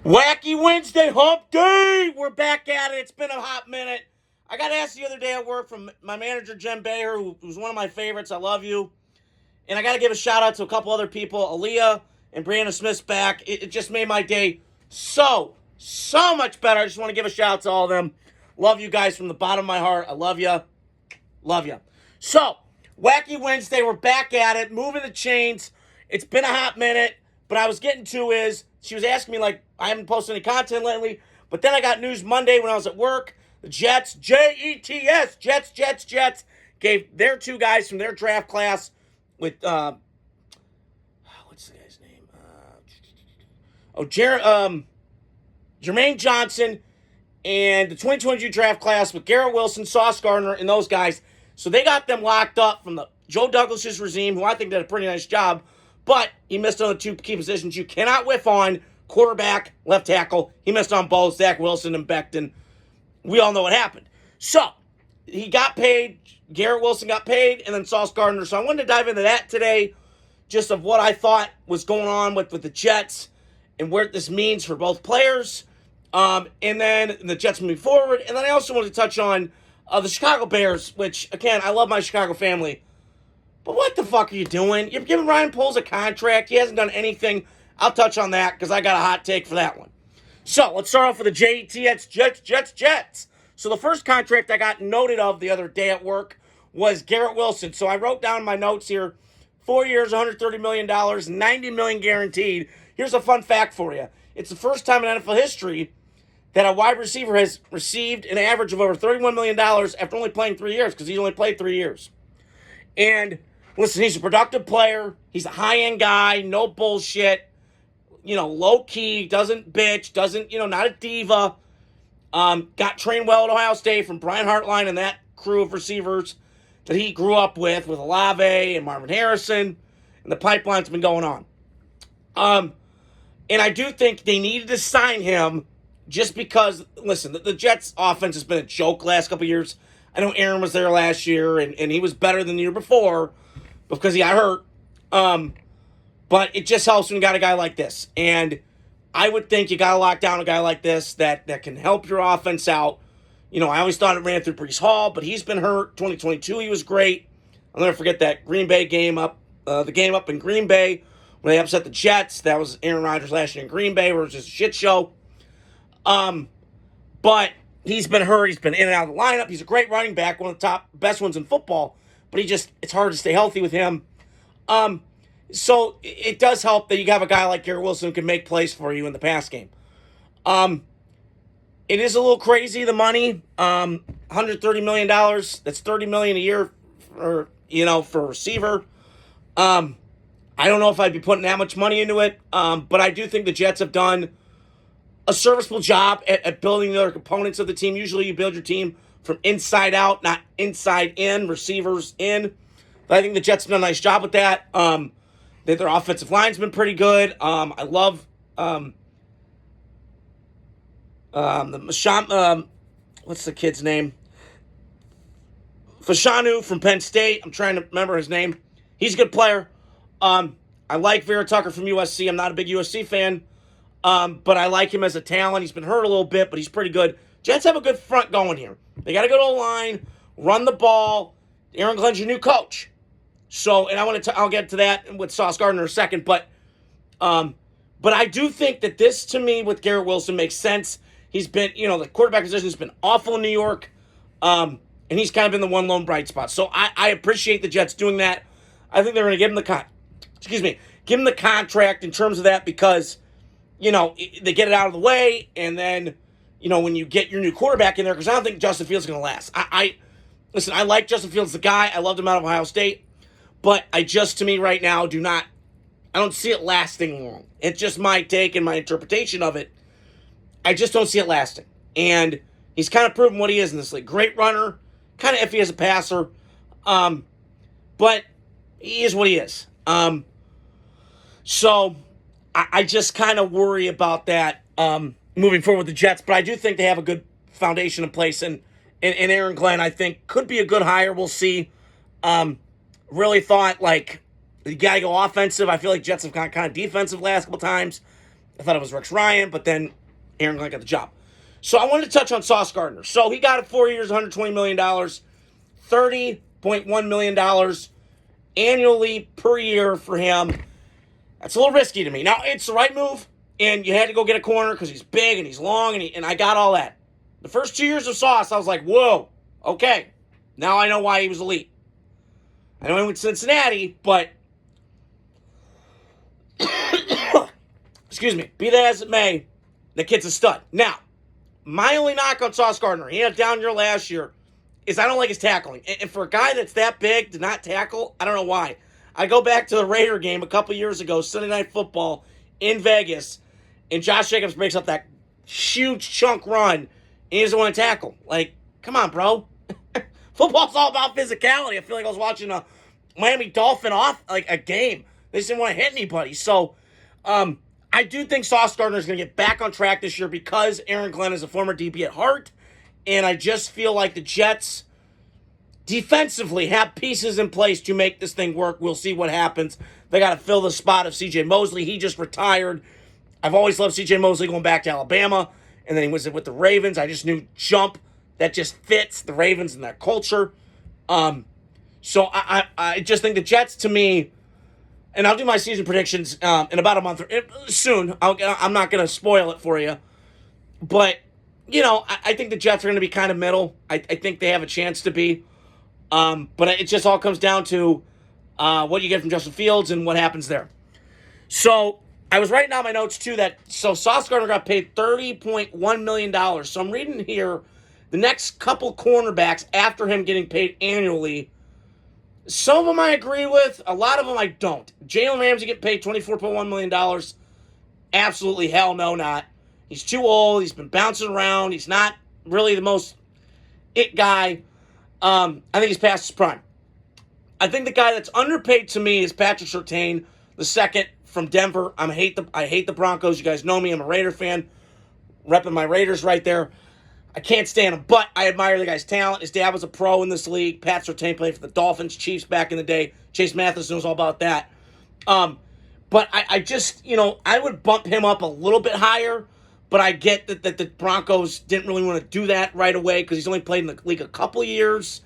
Wacky Wednesday, hump day! We're back at it. It's been a hot minute. I got asked the other day at work from my manager, Jen Bayer, who's one of my favorites. I love you. And I got to give a shout out to a couple other people. Aaliyah and Brianna Smith's back. It just made my day so much better. I just want to give a shout out to all of them. Love you guys from the bottom of my heart. I love you. Love you. So, Wacky Wednesday, we're back at it, moving the chains. It's been a hot minute, but I was getting to is, she was asking me, like, I haven't posted any content lately, but then I got news Monday when I was at work. The Jets, Jets, Jets, gave their two guys from their draft class with, what's the guy's name? Jermaine Johnson and the 2022 draft class with Garrett Wilson, Sauce Gardner, and those guys. So they got them locked up from the Joe Douglas's regime, who I think did a pretty nice job, but he missed on the two key positions you cannot whiff on: quarterback, left tackle. He missed on both, Zach Wilson and Becton. We all know what happened. So he got paid. Garrett Wilson got paid, and then Sauce Gardner. So I wanted to dive into that today, just of what I thought was going on with the Jets and what this means for both players. And then the Jets moving forward. And then I also wanted to touch on the Chicago Bears, which, again, I love my Chicago family. But what the fuck are you doing? You're giving Ryan Poles a contract. He hasn't done anything. I'll touch on that because I got a hot take for that one. So let's start off with the Jets. So the first contract I got noted of the other day at work was Garrett Wilson. So I wrote down my notes here. 4 years, $130 million, $90 million guaranteed. Here's a fun fact for you. It's the first time in NFL history that a wide receiver has received an average of over $31 million after only playing 3 years, because he's only played 3 years. And listen, he's a productive player. He's a high-end guy, no bullshit, low-key, doesn't bitch, not a diva. Got trained well at Ohio State from Brian Hartline and that crew of receivers that he grew up with Olave and Marvin Harrison, and the pipeline's been going on. And I do think they needed to sign him just because, listen, the Jets' offense has been a joke last couple of years. I know Aaron was there last year, and he was better than the year before because he got hurt. But it just helps when you got a guy like this. And I would think you got to lock down a guy like this that can help your offense out. I always thought it ran through Breece Hall, but he's been hurt. 2022, he was great. I'll never forget that Green Bay game the game up in Green Bay when they upset the Jets. That was Aaron Rodgers last year in Green Bay, where it was just a shit show. But he's been hurt. He's been in and out of the lineup. He's a great running back, one of the best ones in football. But it's hard to stay healthy with him. So it does help that you have a guy like Garrett Wilson who can make plays for you in the pass game. It is a little crazy, the money. $130 million. That's $30 million a year for a receiver. I don't know if I'd be putting that much money into it. But I do think the Jets have done a serviceable job at building the other components of the team. Usually you build your team from inside out, not inside in, receivers in. But I think the Jets have done a nice job with that. Their offensive line's been pretty good. I love what's the kid's name? Fashanu from Penn State. I'm trying to remember his name. He's a good player. I like Vera Tucker from USC. I'm not a big USC fan, but I like him as a talent. He's been hurt a little bit, but he's pretty good. Jets have a good front going here. They got to go to the line, run the ball. Aaron Glenn's your new coach. So, and I'll get to that with Sauce Gardner in a second, but I do think that this, to me, with Garrett Wilson makes sense. He's been, the quarterback position has been awful in New York, and he's kind of been the one lone bright spot. So I appreciate the Jets doing that. I think they're going to give him the contract in terms of that because, they get it out of the way, and then, when you get your new quarterback in there, because I don't think Justin Fields is going to last. Listen, I like Justin Fields, the guy. I loved him out of Ohio State. But to me right now, I don't see it lasting long. It's just my take and my interpretation of it. I just don't see it lasting. And he's kind of proven what he is in this league. Great runner, kind of iffy as a passer. But he is what he is. So I just kind of worry about that moving forward with the Jets. But I do think they have a good foundation in place. And Aaron Glenn, I think, could be a good hire. We'll see. Really thought, you got to go offensive. I feel like Jets have gone kind of defensive last couple times. I thought it was Rex Ryan, but then Aaron Glenn got the job. So I wanted to touch on Sauce Gardner. So he got it 4 years, $120 million, $30.1 million annually per year for him. That's a little risky to me. Now, it's the right move, and you had to go get a corner because he's big and he's long, and I got all that. The first 2 years of Sauce, I was like, whoa, okay. Now I know why he was elite. I know he went to Cincinnati, but excuse me, be that as it may, the kid's a stud. Now, my only knock on Sauce Gardner, he had a down year last year, is I don't like his tackling. And for a guy that's that big to not tackle, I don't know why. I go back to the Raider game a couple years ago, Sunday Night Football in Vegas, and Josh Jacobs breaks up that huge chunk run, and he doesn't want to tackle. Like, come on, bro. Football's all about physicality. I feel like I was watching a Miami Dolphin a game. They just didn't want to hit anybody. So, I do think Sauce Gardner is going to get back on track this year because Aaron Glenn is a former DB at heart, and I just feel like the Jets defensively have pieces in place to make this thing work. We'll see what happens. They got to fill the spot of C.J. Mosley. He just retired. I've always loved C.J. Mosley going back to Alabama, and then he was with the Ravens. I just knew jump that just fits the Ravens and their culture. So I just think the Jets, to me, and I'll do my season predictions in about a month or soon. I'm not going to spoil it for you. But, I think the Jets are going to be kind of middle. I think they have a chance to be. But it just all comes down to what you get from Justin Fields and what happens there. So I was writing down my notes, too, so Sauce Gardner got paid $30.1 million. So I'm reading here the next couple cornerbacks after him getting paid annually. Some of them I agree with. A lot of them I don't. Jalen Ramsey getting paid $24.1 million. Absolutely hell no not. He's too old. He's been bouncing around. He's not really the most it guy. I think he's past his prime. I think the guy that's underpaid to me is Patrick Surtain, the second from Denver. I hate the Broncos. You guys know me. I'm a Raider fan. Repping my Raiders right there. I can't stand him, but I admire the guy's talent. His dad was a pro in this league. Pat Surtain played for the Dolphins, Chiefs back in the day. Chase Matheson knows all about that. But I just, I would bump him up a little bit higher, but I get that the Broncos didn't really want to do that right away because he's only played in the league a couple of years.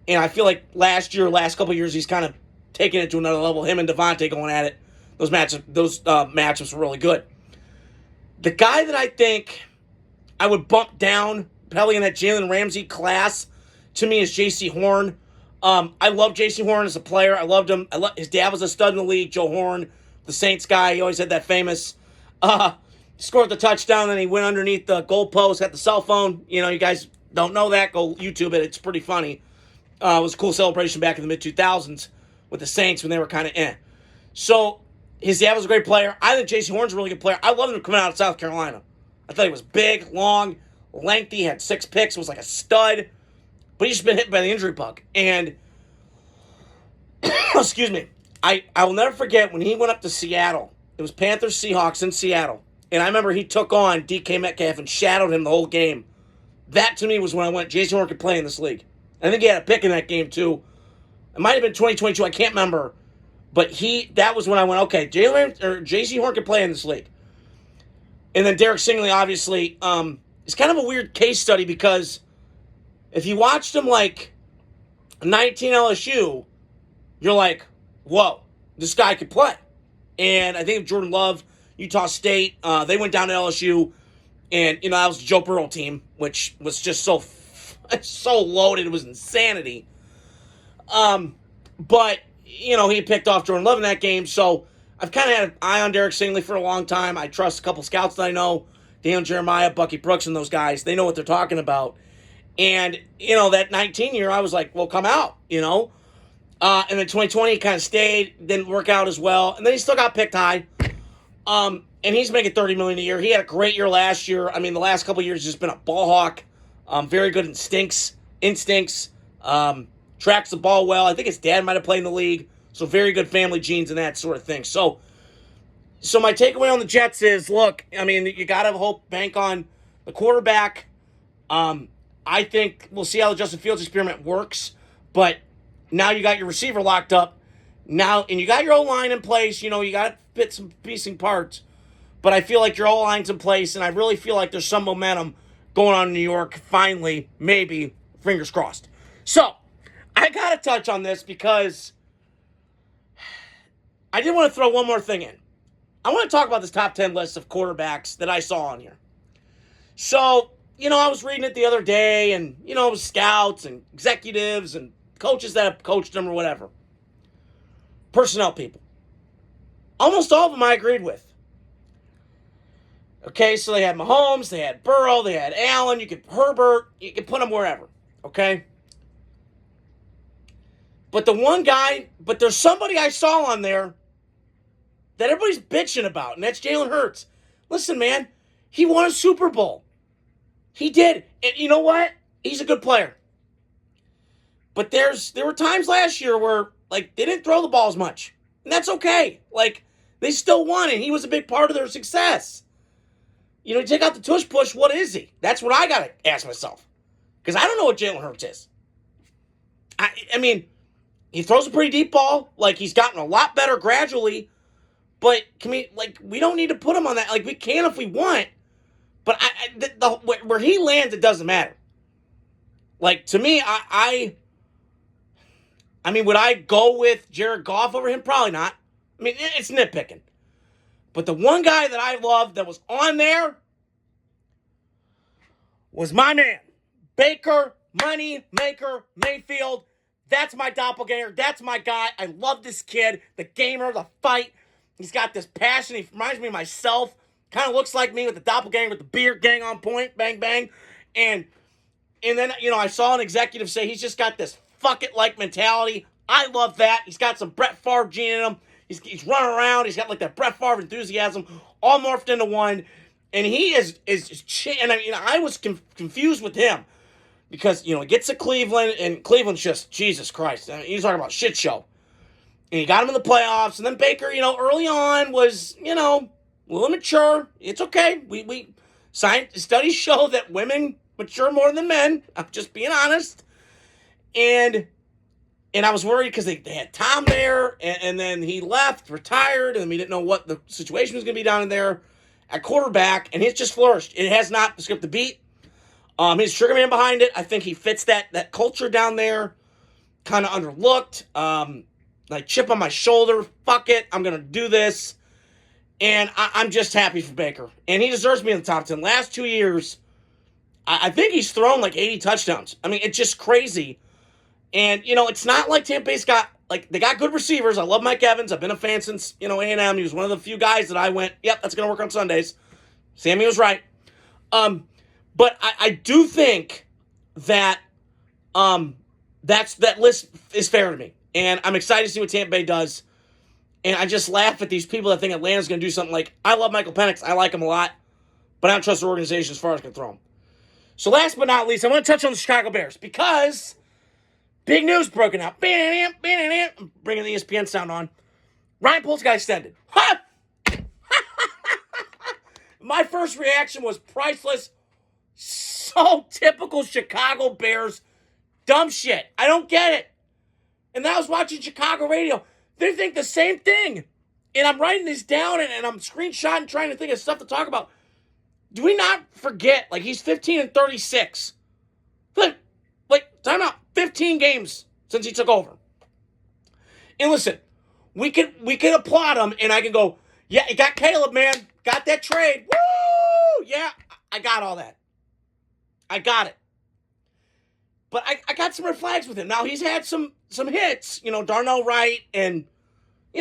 And I feel like last couple of years, he's kind of taking it to another level. Him and Devontae going at it. Those matchups were really good. The guy that I think I would bump down, probably in that Jalen Ramsey class, to me is J.C. Horn. I love J.C. Horn as a player. I loved him. His dad was a stud in the league, Joe Horn, the Saints guy. He always had that famous, scored the touchdown, and he went underneath the goalpost, had the cell phone. You guys don't know that, go YouTube it. It's pretty funny. It was a cool celebration back in the mid-2000s with the Saints when they were kind of eh. So his dad was a great player. I think J.C. Horn's a really good player. I loved him coming out of South Carolina. I thought he was big, long, lengthy, had 6 picks, was like a stud. But he's just been hit by the injury bug. And, excuse me, I will never forget when he went up to Seattle. It was Panthers-Seahawks in Seattle. And I remember he took on DK Metcalf and shadowed him the whole game. That, to me, was when I went, J.C. Horn could play in this league. I think he had a pick in that game, too. It might have been 2022. I can't remember. But that was when I went, okay, J.C. Horn could play in this league. And then Derek Stingley, obviously, is kind of a weird case study because if you watched him like 19 LSU, you're like, whoa, this guy could play. And I think Jordan Love, Utah State, they went down to LSU, and that was the Joe Burrow team, which was just so loaded, it was insanity. But he picked off Jordan Love in that game, so I've kind of had an eye on Derek Stingley for a long time. I trust a couple scouts that I know, Daniel Jeremiah, Bucky Brooks, and those guys. They know what they're talking about. And, that 19 year, I was like, well, come out, And then 2020 kind of stayed, didn't work out as well. And then he still got picked high. And he's making $30 million a year. He had a great year last year. I mean, the last couple of years, he's just been a ball hawk. Very good instincts. Tracks the ball well. I think his dad might have played in the league. So very good family genes and that sort of thing. So my takeaway on the Jets is, look, I mean, you got to bank on the quarterback. I think we'll see how the Justin Fields experiment works. But now you got your receiver locked up. And you got your O-line in place. You got to fit some piecing parts. but I feel like your O-line's in place, and I really feel like there's some momentum going on in New York. Finally, maybe, fingers crossed. So, I got to touch on this because I did want to throw one more thing in. I want to talk about this top 10 list of quarterbacks that I saw on here. So, I was reading it the other day, and, it was scouts and executives and coaches that have coached them or whatever. Personnel people. Almost all of them I agreed with. Okay, so they had Mahomes, they had Burrow, they had Allen, Herbert, you could put them wherever. Okay? But there's somebody I saw on there that everybody's bitching about, and that's Jalen Hurts. Listen, man, he won a Super Bowl. He did. And you know what? He's a good player. But there were times last year where, they didn't throw the ball as much. And that's okay. They still won, and he was a big part of their success. You take out the tush push, what is he? That's what I got to ask myself. Because I don't know what Jalen Hurts is. I mean, he throws a pretty deep ball. He's gotten a lot better gradually. But, we don't need to put him on that. We can if we want. But where he lands, it doesn't matter. To me, I mean, would I go with Jared Goff over him? Probably not. I mean, it's nitpicking. But the one guy that I loved that was on there was my man, Baker Money Maker Mayfield. That's my doppelganger. That's my guy. I love this kid. The gamer, the fight. He's got this passion. He reminds me of myself. Kind of looks like me with the doppelganger with the beard gang on point. Bang, bang. And then, I saw an executive say he's just got this fuck it like mentality. I love that. He's got some Brett Favre gene in him. He's running around. He's got that Brett Favre enthusiasm all morphed into one. And he is and I was confused with him because, he gets to Cleveland, and Cleveland's just, Jesus Christ. He's talking about shit show. And he got him in the playoffs. And then Baker, early on was, a little immature. It's okay. Studies show that women mature more than men. I'm just being honest. And I was worried because they had Tom there, and then he left, retired, and we didn't know what the situation was going to be down in there at quarterback, and he's just flourished. It has not skipped a beat. He's trigger man behind it. I think he fits that culture down there. Kind of underlooked. Chip on my shoulder. Fuck it. I'm going to do this. And I'm just happy for Baker. And he deserves to be in the top 10. Last 2 years, I think he's thrown 80 touchdowns. I mean, it's just crazy. And, it's not like Tampa Bay's got, they got good receivers. I love Mike Evans. I've been a fan since, A&M. He was one of the few guys that I went, yep, that's going to work on Sundays. Sammy was right. But I do think that that list is fair to me. And I'm excited to see what Tampa Bay does. And I just laugh at these people that think Atlanta's going to do something I love Michael Penix. I like him a lot. But I don't trust their organization as far as I can throw him. So last but not least, I want to touch on the Chicago Bears because big news broken out. I'm bringing the ESPN sound on. Ryan Poles got extended. My first reaction was priceless. So typical Chicago Bears. Dumb shit. I don't get it. And then I was watching Chicago radio. They think the same thing. And I'm writing this down and I'm screenshotting, trying to think of stuff to talk about. Do we not forget, he's 15-36. Time out. 15 games since he took over. And listen, we can applaud him, and I can go, yeah, you got Caleb, man. Got that trade. Woo! Yeah, I got all that. I got it. But I got some red flags with him. Now, he's had some hits, Darnell Wright and,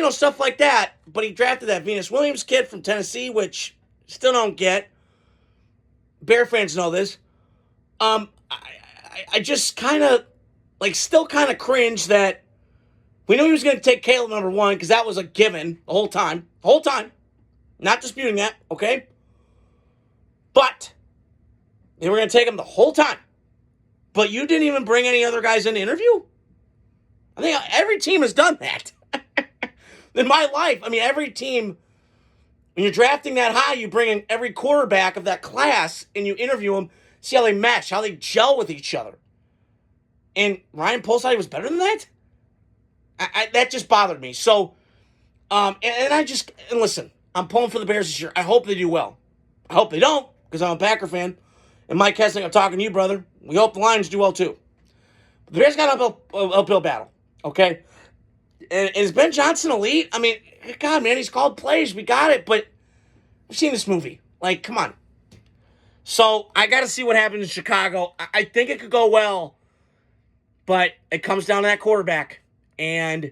stuff like that. But he drafted that Venus Williams kid from Tennessee, which still don't get. Bear fans know this. I just kind of, still kind of cringe that we knew he was going to take Caleb number one because that was a given the whole time. The whole time. Not disputing that, okay? But they were going to take him the whole time. But you didn't even bring any other guys in to interview? I think every team has done that. In my life, every team, when you're drafting that high, you bring in every quarterback of that class and you interview them, see how they mesh, how they gel with each other. And Ryan Poles thought he was better than that? That just bothered me. So, and listen, I'm pulling for the Bears this year. I hope they do well. I hope they don't, because I'm a Packer fan. And Mike Hessling, I'm talking to you, brother. We hope the Lions do well, too. But the Bears got an uphill battle, okay? And is Ben Johnson elite? I mean, God, man, he's called plays. We got it, but I've seen this movie. Like, come on. So I got to see what happens in Chicago. I think it could go well, but it comes down to that quarterback. And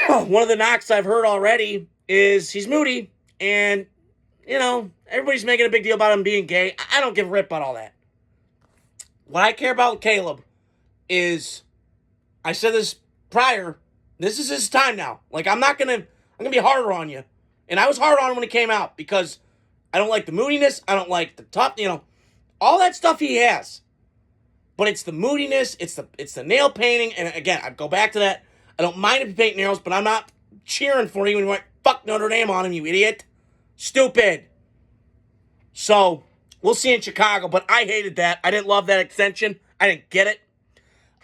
one of the knocks I've heard already is he's moody, and, everybody's making a big deal about him being gay. I don't give a rip about all that. What I care about Caleb is, I said this prior, this is his time now. Like, I'm going to be harder on you. And I was hard on him when he came out because I don't like the moodiness. I don't like the tough, all that stuff he has. But it's the moodiness, it's the nail painting, and again, I go back to that. I don't mind if you paint nails, but I'm not cheering for you when you went, fuck Notre Dame on him, you idiot. Stupid. So, we'll see in Chicago, but I hated that. I didn't love that extension. I didn't get it.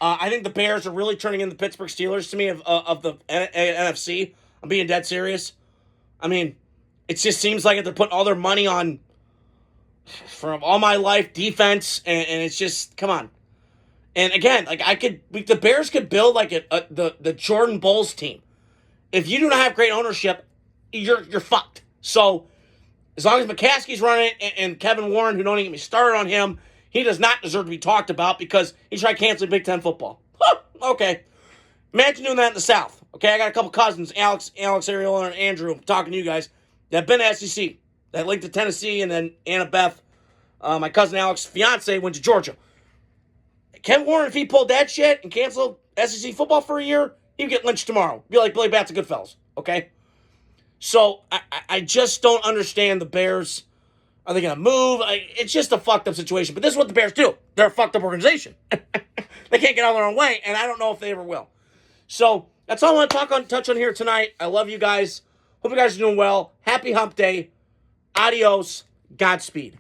I think the Bears are really turning in the Pittsburgh Steelers to me of the NFC. I'm being dead serious. I mean, it just seems like they're putting all their money on, from all my life, defense, and it's just, come on. And again, like the Bears could build like the Jordan Bulls team. If you do not have great ownership, you're fucked. So as long as McCaskey's running it and Kevin Warren, who don't even get me started on him, he does not deserve to be talked about because he tried canceling Big Ten football. Huh, okay. Imagine doing that in the South. Okay, I got a couple cousins, Alex, Ariola, and Andrew, talking to you guys, that have been to SEC, that linked to Tennessee, and then Anna Beth, my cousin Alex's fiance, went to Georgia. Kevin Warren, if he pulled that shit and canceled SEC football for a year, he'd get lynched tomorrow. Be like Billy Bats of Goodfellas, okay? So, I just don't understand the Bears. Are they going to move? It's just a fucked up situation. But this is what the Bears do. They're a fucked up organization. They can't get out of their own way, and I don't know if they ever will. So, that's all I want to touch on here tonight. I love you guys. Hope you guys are doing well. Happy hump day. Adios. Godspeed.